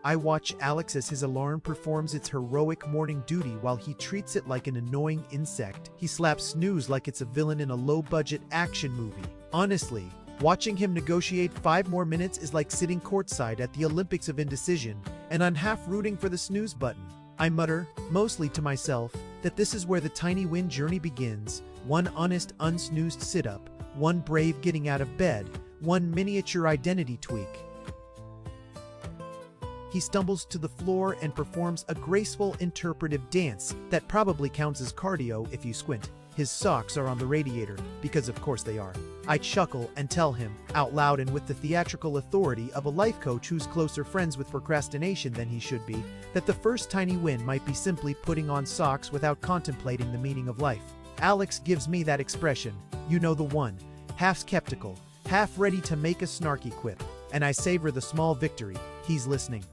I watch Alex as his alarm performs its heroic morning duty while he treats it like an annoying insect. He slaps Snooze like it's a villain in a low-budget action movie. Honestly, watching him negotiate 5 more minutes is like sitting courtside at the Olympics of indecision, and I'm half rooting for the snooze button. I mutter, mostly to myself, that this is where the tiny win journey begins. One honest, unsnoozed sit-up, one brave getting out of bed, one miniature identity tweak. He stumbles to the floor and performs a graceful interpretive dance that probably counts as cardio if you squint. His socks are on the radiator, because of course they are. I chuckle and tell him, out loud and with the theatrical authority of a life coach who's closer friends with procrastination than he should be, that the first tiny win might be simply putting on socks without contemplating the meaning of life. Alex gives me that expression, you know the one, half skeptical, half ready to make a snarky quip, and I savor the small victory. He's listening.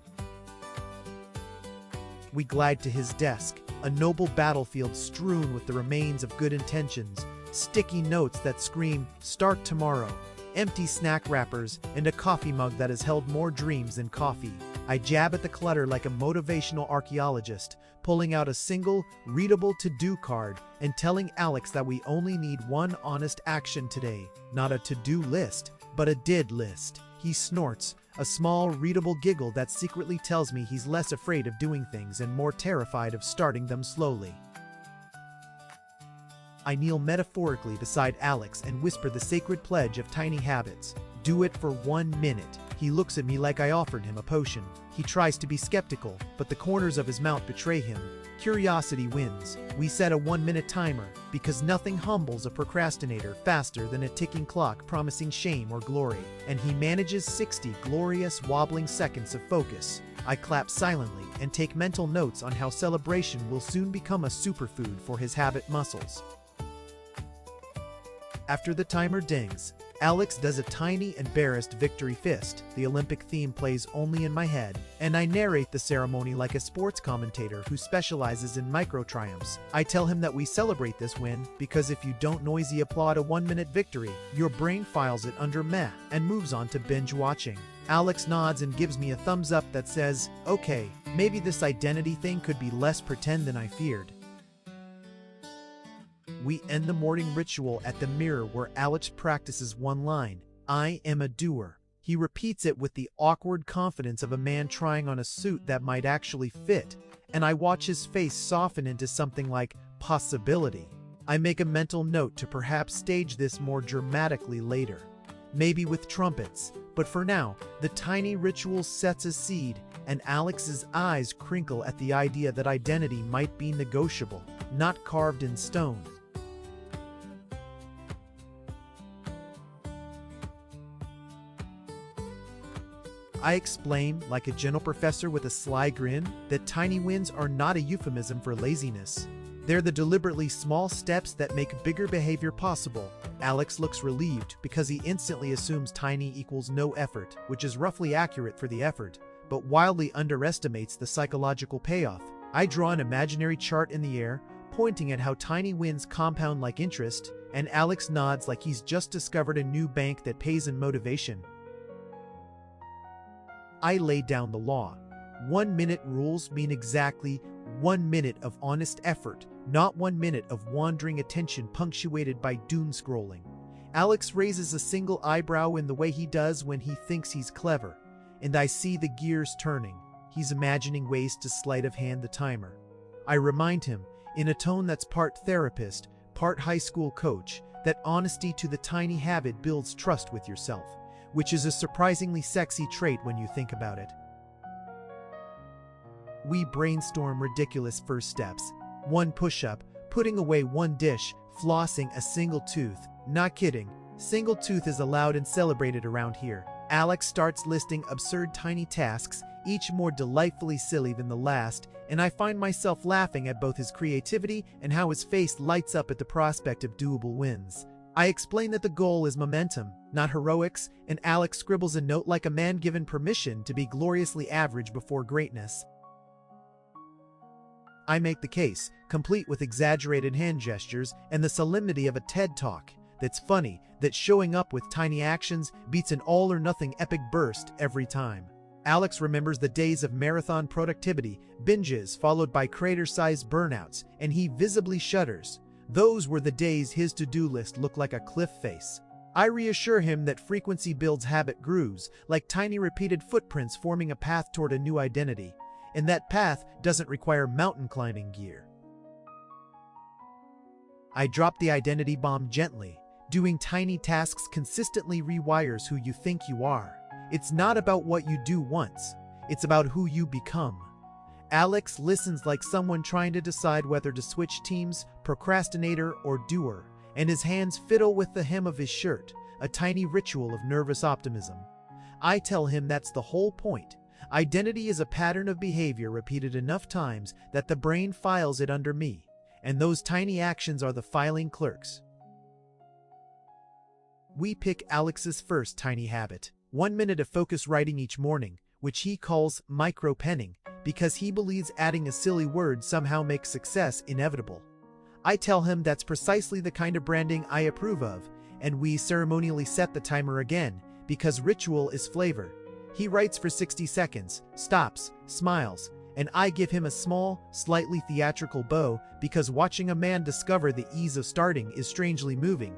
We glide to his desk, a noble battlefield strewn with the remains of good intentions, sticky notes that scream, "Start tomorrow," empty snack wrappers, and a coffee mug that has held more dreams than coffee. I jab at the clutter like a motivational archaeologist, pulling out a single, readable to-do card and telling Alex that we only need one honest action today. Not a to-do list, but a did list. He snorts, a small, readable giggle that secretly tells me he's less afraid of doing things and more terrified of starting them slowly. I kneel metaphorically beside Alex and whisper the sacred pledge of tiny habits. Do it for 1 minute. He looks at me like I offered him a potion. He tries to be skeptical, but the corners of his mouth betray him. Curiosity wins. We set a 1-minute timer, because nothing humbles a procrastinator faster than a ticking clock promising shame or glory. And he manages 60 glorious, wobbling seconds of focus. I clap silently and take mental notes on how celebration will soon become a superfood for his habit muscles. After the timer dings, Alex does a tiny, embarrassed victory fist. The Olympic theme plays only in my head, and I narrate the ceremony like a sports commentator who specializes in micro-triumphs. I tell him that we celebrate this win because if you don't noisy applaud a 1-minute victory, your brain files it under meh and moves on to binge watching. Alex nods and gives me a thumbs up that says, okay, maybe this identity thing could be less pretend than I feared. We end the morning ritual at the mirror where Alex practices one line, I am a doer. He repeats it with the awkward confidence of a man trying on a suit that might actually fit, and I watch his face soften into something like possibility. I make a mental note to perhaps stage this more dramatically later, maybe with trumpets, but for now, the tiny ritual sets a seed, and Alex's eyes crinkle at the idea that identity might be negotiable, not carved in stone. I explain, like a gentle professor with a sly grin, that tiny wins are not a euphemism for laziness. They're the deliberately small steps that make bigger behavior possible. Alex looks relieved because he instantly assumes tiny equals no effort, which is roughly accurate for the effort, but wildly underestimates the psychological payoff. I draw an imaginary chart in the air, pointing at how tiny wins compound like interest, and Alex nods like he's just discovered a new bank that pays in motivation. I lay down the law. 1-minute rules mean exactly 1 minute of honest effort, not 1 minute of wandering attention punctuated by doom scrolling. Alex raises a single eyebrow in the way he does when he thinks he's clever, and I see the gears turning. He's imagining ways to sleight of hand the timer. I remind him, in a tone that's part therapist, part high school coach, that honesty to the tiny habit builds trust with yourself, which is a surprisingly sexy trait when you think about it. We brainstorm ridiculous first steps. 1 push-up, putting away 1 dish, flossing a single tooth. Not kidding, single tooth is allowed and celebrated around here. Alex starts listing absurd tiny tasks, each more delightfully silly than the last, and I find myself laughing at both his creativity and how his face lights up at the prospect of doable wins. I explain that the goal is momentum, not heroics, and Alex scribbles a note like a man given permission to be gloriously average before greatness. I make the case, complete with exaggerated hand gestures and the solemnity of a TED Talk, that's funny, that showing up with tiny actions beats an all-or-nothing epic burst every time. Alex remembers the days of marathon productivity, binges followed by crater-sized burnouts, and he visibly shudders. Those were the days his to-do list looked like a cliff face. I reassure him that frequency builds habit grooves, like tiny repeated footprints forming a path toward a new identity. And that path doesn't require mountain climbing gear. I drop the identity bomb gently. Doing tiny tasks consistently rewires who you think you are. It's not about what you do once, it's about who you become. Alex listens like someone trying to decide whether to switch teams, Procrastinator or Doer, and his hands fiddle with the hem of his shirt, a tiny ritual of nervous optimism. I tell him that's the whole point. Identity is a pattern of behavior repeated enough times that the brain files it under me, and those tiny actions are the filing clerks. We pick Alex's first tiny habit, 1 minute of focus writing each morning, which he calls micro-penning, because he believes adding a silly word somehow makes success inevitable. I tell him that's precisely the kind of branding I approve of, and we ceremonially set the timer again, because ritual is flavor. He writes for 60 seconds, stops, smiles, and I give him a small, slightly theatrical bow because watching a man discover the ease of starting is strangely moving.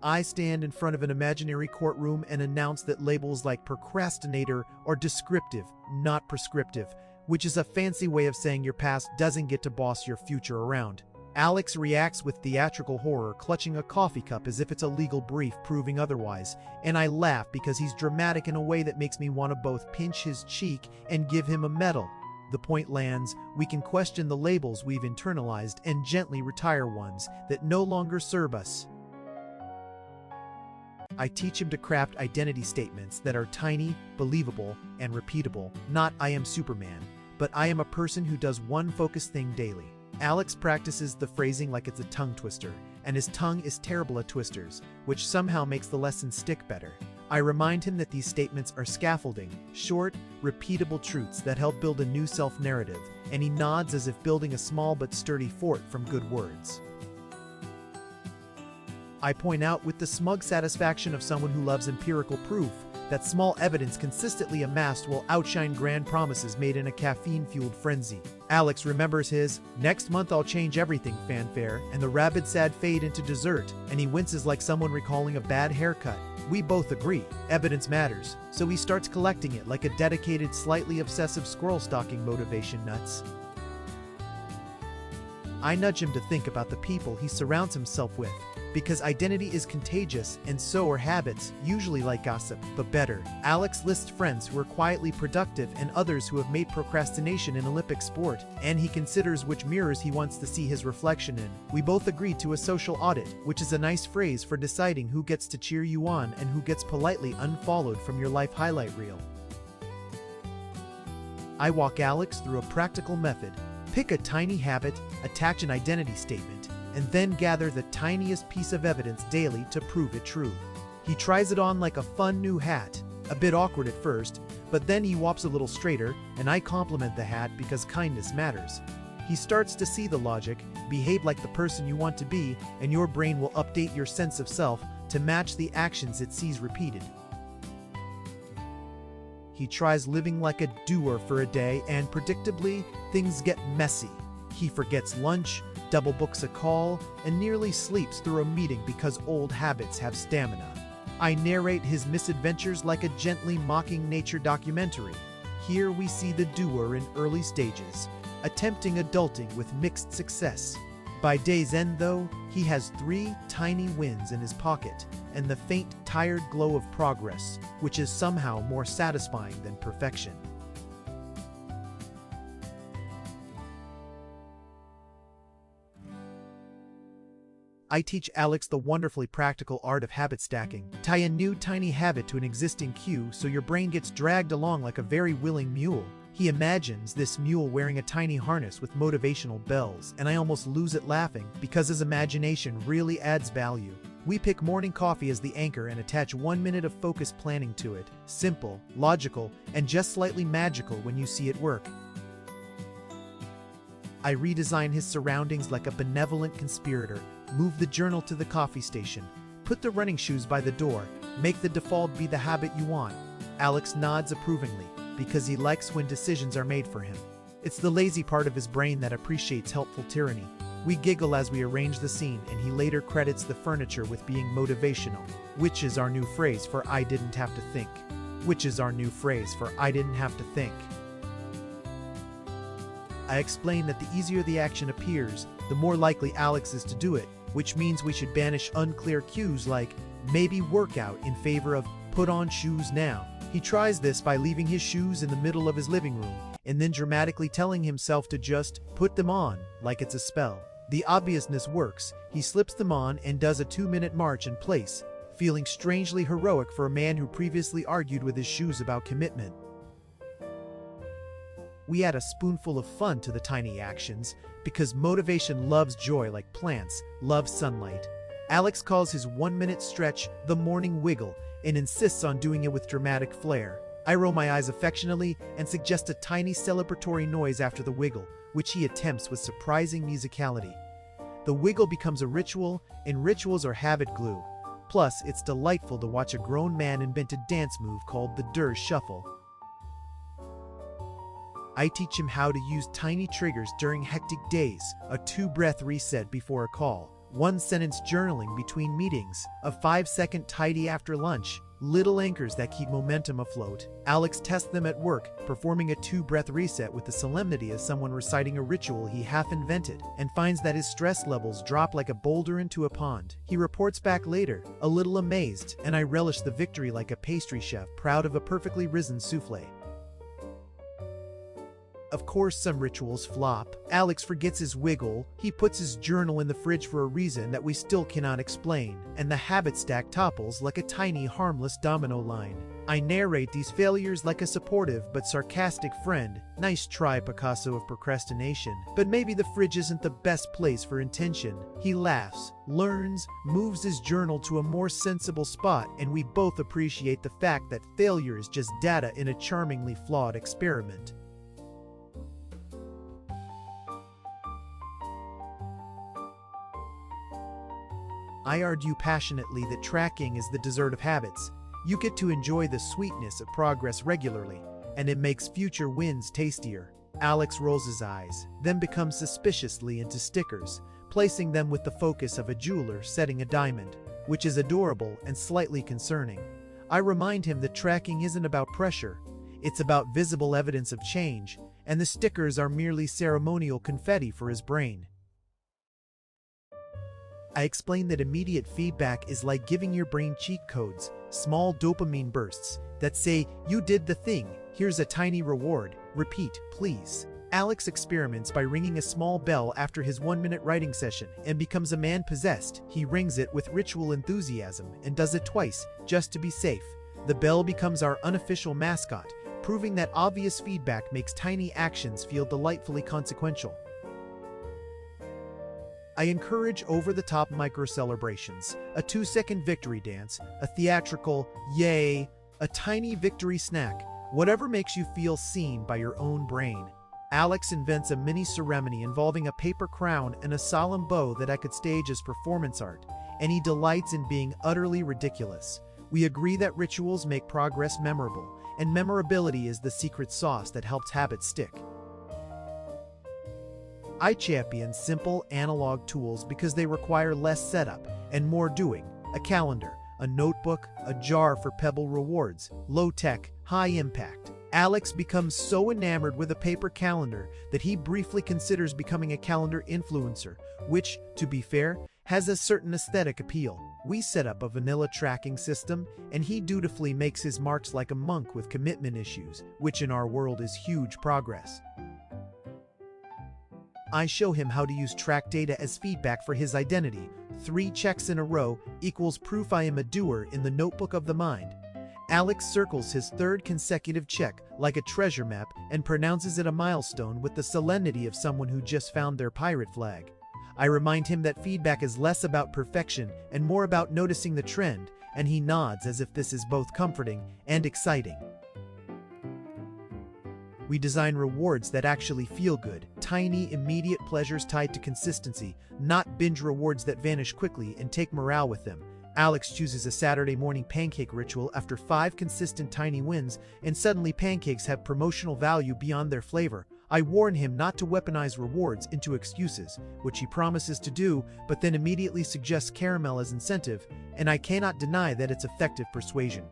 I stand in front of an imaginary courtroom and announce that labels like procrastinator are descriptive, not prescriptive, which is a fancy way of saying your past doesn't get to boss your future around. Alex reacts with theatrical horror, clutching a coffee cup as if it's a legal brief proving otherwise, and I laugh because he's dramatic in a way that makes me want to both pinch his cheek and give him a medal. The point lands, we can question the labels we've internalized and gently retire ones that no longer serve us. I teach him to craft identity statements that are tiny, believable, and repeatable. Not "I am Superman," but "I am a person who does one focused thing daily." Alex practices the phrasing like it's a tongue twister, and his tongue is terrible at twisters, which somehow makes the lesson stick better. I remind him that these statements are scaffolding, short, repeatable truths that help build a new self-narrative, and he nods as if building a small but sturdy fort from good words. I point out with the smug satisfaction of someone who loves empirical proof that small evidence consistently amassed will outshine grand promises made in a caffeine-fueled frenzy. Alex remembers his "next month I'll change everything" fanfare and the rabid sad fade into dessert, and he winces like someone recalling a bad haircut. We both agree, evidence matters, so he starts collecting it like a dedicated, slightly obsessive squirrel stalking motivation nuts. I nudge him to think about the people he surrounds himself with, because identity is contagious and so are habits, usually like gossip, but better. Alex lists friends who are quietly productive and others who have made procrastination an Olympic sport, and he considers which mirrors he wants to see his reflection in. We both agree to a social audit, which is a nice phrase for deciding who gets to cheer you on and who gets politely unfollowed from your life highlight reel. I walk Alex through a practical method. Pick a tiny habit, attach an identity statement, and then gather the tiniest piece of evidence daily to prove it true. He tries it on like a fun new hat, a bit awkward at first, but then he walks a little straighter, and I compliment the hat because kindness matters. He starts to see the logic, behave like the person you want to be, and your brain will update your sense of self to match the actions it sees repeated. He tries living like a doer for a day, and predictably, things get messy. He forgets lunch, double books a call, and nearly sleeps through a meeting because old habits have stamina. I narrate his misadventures like a gently mocking nature documentary. Here we see the doer in early stages, attempting adulting with mixed success. By day's end, though, he has 3 tiny wins in his pocket, and the faint, tired glow of progress, which is somehow more satisfying than perfection. I teach Alex the wonderfully practical art of habit stacking. Tie a new tiny habit to an existing cue so your brain gets dragged along like a very willing mule. He imagines this mule wearing a tiny harness with motivational bells, and I almost lose it laughing because his imagination really adds value. We pick morning coffee as the anchor and attach 1 minute of focused planning to it. Simple, logical, and just slightly magical when you see it work. I redesign his surroundings like a benevolent conspirator, Move the journal to the coffee station. Put the running shoes by the door. Make the default be the habit you want. Alex nods approvingly, because he likes when decisions are made for him. It's the lazy part of his brain that appreciates helpful tyranny. We giggle as we arrange the scene, and he later credits the furniture with being motivational, which is our new phrase for I didn't have to think. I explain that the easier the action appears, the more likely Alex is to do it, which means we should banish unclear cues like maybe workout in favor of put on shoes now. He tries this by leaving his shoes in the middle of his living room and then dramatically telling himself to just put them on like it's a spell. The obviousness works. He slips them on and does a 2-minute march in place, feeling strangely heroic for a man who previously argued with his shoes about commitment. We add a spoonful of fun to the tiny actions because motivation loves joy like plants love sunlight. Alex calls his 1-minute stretch the morning wiggle and insists on doing it with dramatic flair. I roll my eyes affectionately and suggest a tiny celebratory noise after the wiggle, which he attempts with surprising musicality. The wiggle becomes a ritual, and rituals are habit glue. Plus, it's delightful to watch a grown man invent a dance move called the Doer shuffle. I teach him how to use tiny triggers during hectic days, a 2-breath reset before a call, 1-sentence journaling between meetings, a 5-second tidy after lunch, little anchors that keep momentum afloat. Alex tests them at work, performing a 2-breath reset with the solemnity of someone reciting a ritual he half-invented, and finds that his stress levels drop like a boulder into a pond. He reports back later, a little amazed, and I relish the victory like a pastry chef proud of a perfectly risen souffle. Of course, some rituals flop. Alex forgets his wiggle, he puts his journal in the fridge for a reason that we still cannot explain, and the habit stack topples like a tiny, harmless domino line. I narrate these failures like a supportive but sarcastic friend. Nice try, Picasso of procrastination. But maybe the fridge isn't the best place for intention. He laughs, learns, moves his journal to a more sensible spot, and we both appreciate the fact that failure is just data in a charmingly flawed experiment. I argue passionately that tracking is the dessert of habits. You get to enjoy the sweetness of progress regularly, and it makes future wins tastier. Alex rolls his eyes, then becomes suspiciously into stickers, placing them with the focus of a jeweler setting a diamond, which is adorable and slightly concerning. I remind him that tracking isn't about pressure, it's about visible evidence of change, and the stickers are merely ceremonial confetti for his brain. I explain that immediate feedback is like giving your brain cheat codes, small dopamine bursts that say, you did the thing, here's a tiny reward, repeat, please. Alex experiments by ringing a small bell after his 1-minute writing session and becomes a man possessed. He rings it with ritual enthusiasm and does it twice, just to be safe. The bell becomes our unofficial mascot, proving that obvious feedback makes tiny actions feel delightfully consequential. I encourage over-the-top micro-celebrations, a 2-second victory dance, a theatrical yay, a tiny victory snack, whatever makes you feel seen by your own brain. Alex invents a mini ceremony involving a paper crown and a solemn bow that I could stage as performance art, and he delights in being utterly ridiculous. We agree that rituals make progress memorable, and memorability is the secret sauce that helps habits stick. I champion simple analog tools because they require less setup and more doing. A calendar, a notebook, a jar for pebble rewards, low-tech, high-impact. Alex becomes so enamored with a paper calendar that he briefly considers becoming a calendar influencer, which, to be fair, has a certain aesthetic appeal. We set up a vanilla tracking system, and he dutifully makes his marks like a monk with commitment issues, which in our world is huge progress. I show him how to use track data as feedback for his identity. 3 checks in a row equals proof I am a doer in the notebook of the mind. Alex circles his 3rd consecutive check like a treasure map and pronounces it a milestone with the solemnity of someone who just found their pirate flag. I remind him that feedback is less about perfection and more about noticing the trend, and he nods as if this is both comforting and exciting. We design rewards that actually feel good, tiny, immediate pleasures tied to consistency, not binge rewards that vanish quickly and take morale with them. Alex chooses a Saturday morning pancake ritual after 5 consistent tiny wins, and suddenly pancakes have promotional value beyond their flavor. I warn him not to weaponize rewards into excuses, which he promises to do, but then immediately suggests caramel as incentive, and I cannot deny that it's effective persuasion.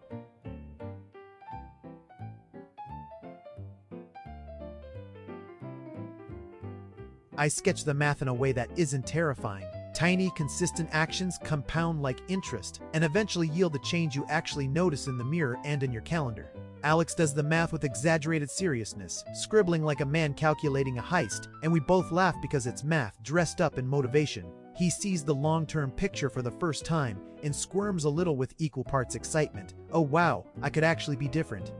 I sketch the math in a way that isn't terrifying. Tiny, consistent actions compound like interest and eventually yield the change you actually notice in the mirror and in your calendar. Alex does the math with exaggerated seriousness, scribbling like a man calculating a heist, and we both laugh because it's math dressed up in motivation. He sees the long-term picture for the first time and squirms a little with equal parts excitement. Oh wow, I could actually be different.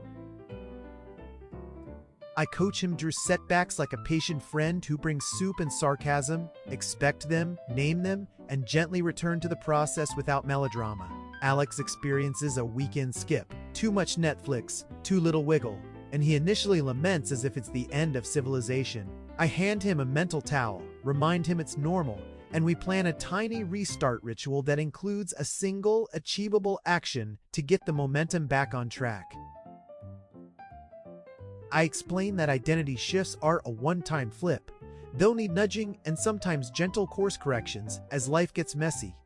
I coach him through setbacks like a patient friend who brings soup and sarcasm, expect them, name them, and gently return to the process without melodrama. Alex experiences a weekend skip, too much Netflix, too little wiggle, and he initially laments as if it's the end of civilization. I hand him a mental towel, remind him it's normal, and we plan a tiny restart ritual that includes a single, achievable action to get the momentum back on track. I explain that identity shifts are a one-time flip. They'll need nudging and sometimes gentle course corrections as life gets messy.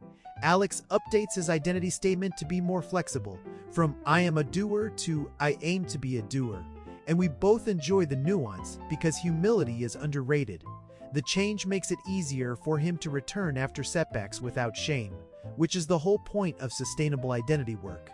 Alex updates his identity statement to be more flexible, from "I am a doer" to "I aim to be a doer." And we both enjoy the nuance because humility is underrated. The change makes it easier for him to return after setbacks without shame, which is the whole point of sustainable identity work.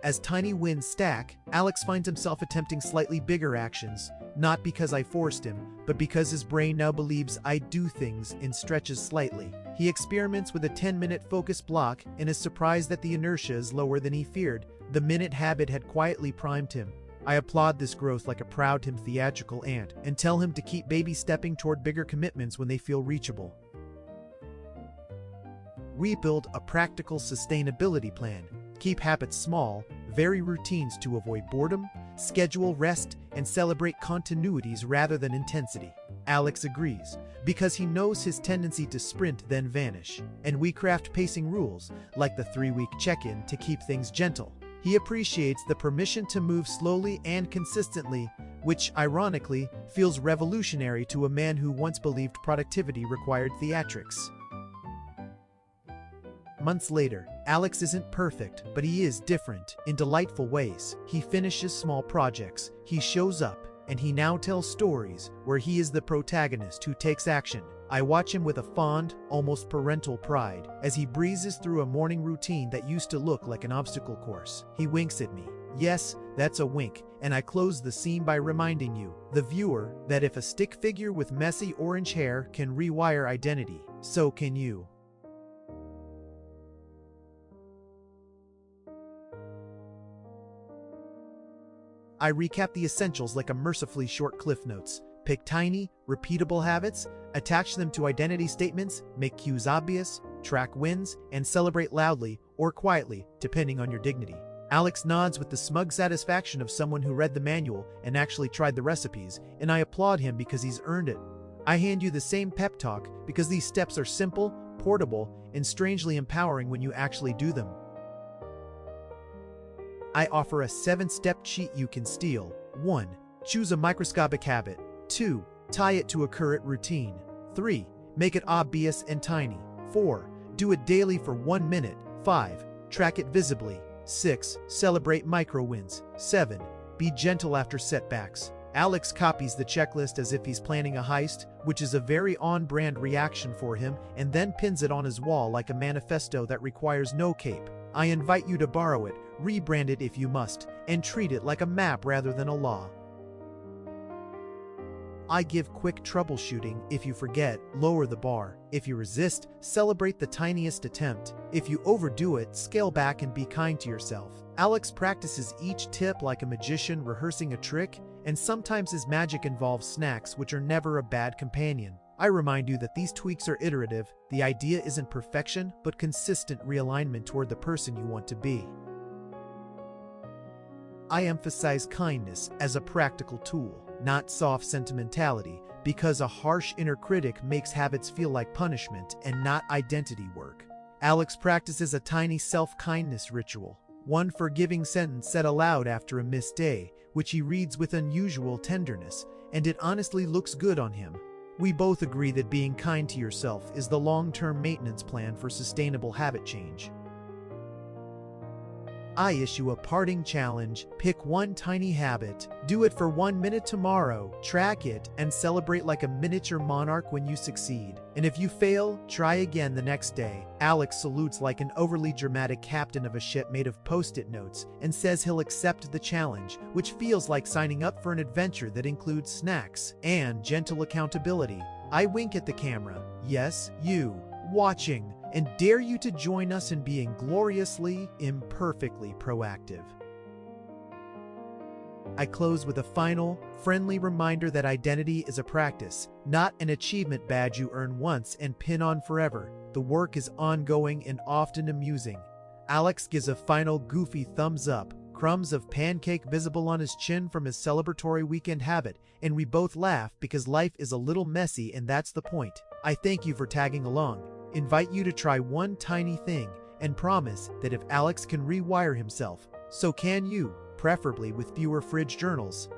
As tiny wins stack, Alex finds himself attempting slightly bigger actions, not because I forced him, but because his brain now believes I do things and stretches slightly. He experiments with a 10-minute focus block and is surprised that the inertia is lower than he feared. The minute habit had quietly primed him. I applaud this growth like a proud him theatrical aunt and tell him to keep baby stepping toward bigger commitments when they feel reachable. We build a practical sustainability plan. Keep habits small, vary routines to avoid boredom, schedule rest, and celebrate continuities rather than intensity. Alex agrees, because he knows his tendency to sprint then vanish, and we craft pacing rules, like the 3-week check-in to keep things gentle. He appreciates the permission to move slowly and consistently, which, ironically, feels revolutionary to a man who once believed productivity required theatrics. Months later, Alex isn't perfect, but he is different in delightful ways. He finishes small projects, he shows up, and he now tells stories where he is the protagonist who takes action. I watch him with a fond, almost parental pride as he breezes through a morning routine that used to look like an obstacle course. He winks at me. Yes, that's a wink, and I close the scene by reminding you, the viewer, that if a stick figure with messy orange hair can rewire identity, so can you. I recap the essentials like a mercifully short cliff notes. Pick tiny, repeatable habits, attach them to identity statements, make cues obvious, track wins, and celebrate loudly or quietly, depending on your dignity. Alex nods with the smug satisfaction of someone who read the manual and actually tried the recipes, and I applaud him because he's earned it. I hand you the same pep talk because these steps are simple, portable, and strangely empowering when you actually do them. I offer a 7-step cheat you can steal. 1. Choose a microscopic habit. 2. Tie it to a current routine. 3. Make it obvious and tiny. 4. Do it daily for 1 minute. 5. Track it visibly. 6. Celebrate micro wins. 7. Be gentle after setbacks. Alex copies the checklist as if he's planning a heist, which is a very on-brand reaction for him, and then pins it on his wall like a manifesto that requires no cape. I invite you to borrow it, rebrand it if you must, and treat it like a map rather than a law. I give quick troubleshooting. If you forget, lower the bar. If you resist, celebrate the tiniest attempt. If you overdo it, scale back and be kind to yourself. Alex practices each tip like a magician rehearsing a trick, and sometimes his magic involves snacks, which are never a bad companion. I remind you that these tweaks are iterative. The idea isn't perfection, but consistent realignment toward the person you want to be. I emphasize kindness as a practical tool, not soft sentimentality, because a harsh inner critic makes habits feel like punishment and not identity work. Alex practices a tiny self-kindness ritual, one forgiving sentence said aloud after a missed day, which he reads with unusual tenderness, and it honestly looks good on him. We both agree that being kind to yourself is the long-term maintenance plan for sustainable habit change. I issue a parting challenge: pick one tiny habit, do it for 1 minute tomorrow, track it, and celebrate like a miniature monarch when you succeed. And if you fail, try again the next day. Alex salutes like an overly dramatic captain of a ship made of post-it notes and says he'll accept the challenge, which feels like signing up for an adventure that includes snacks and gentle accountability. I wink at the camera, yes, you, watching, and dare you to join us in being gloriously, imperfectly proactive. I close with a final, friendly reminder that identity is a practice, not an achievement badge you earn once and pin on forever. The work is ongoing and often amusing. Alex gives a final goofy thumbs up, crumbs of pancake visible on his chin from his celebratory weekend habit, and we both laugh because life is a little messy and that's the point. I thank you for tagging along, invite you to try one tiny thing, and promise that if Alex can rewire himself, so can you, preferably with fewer fridge journals.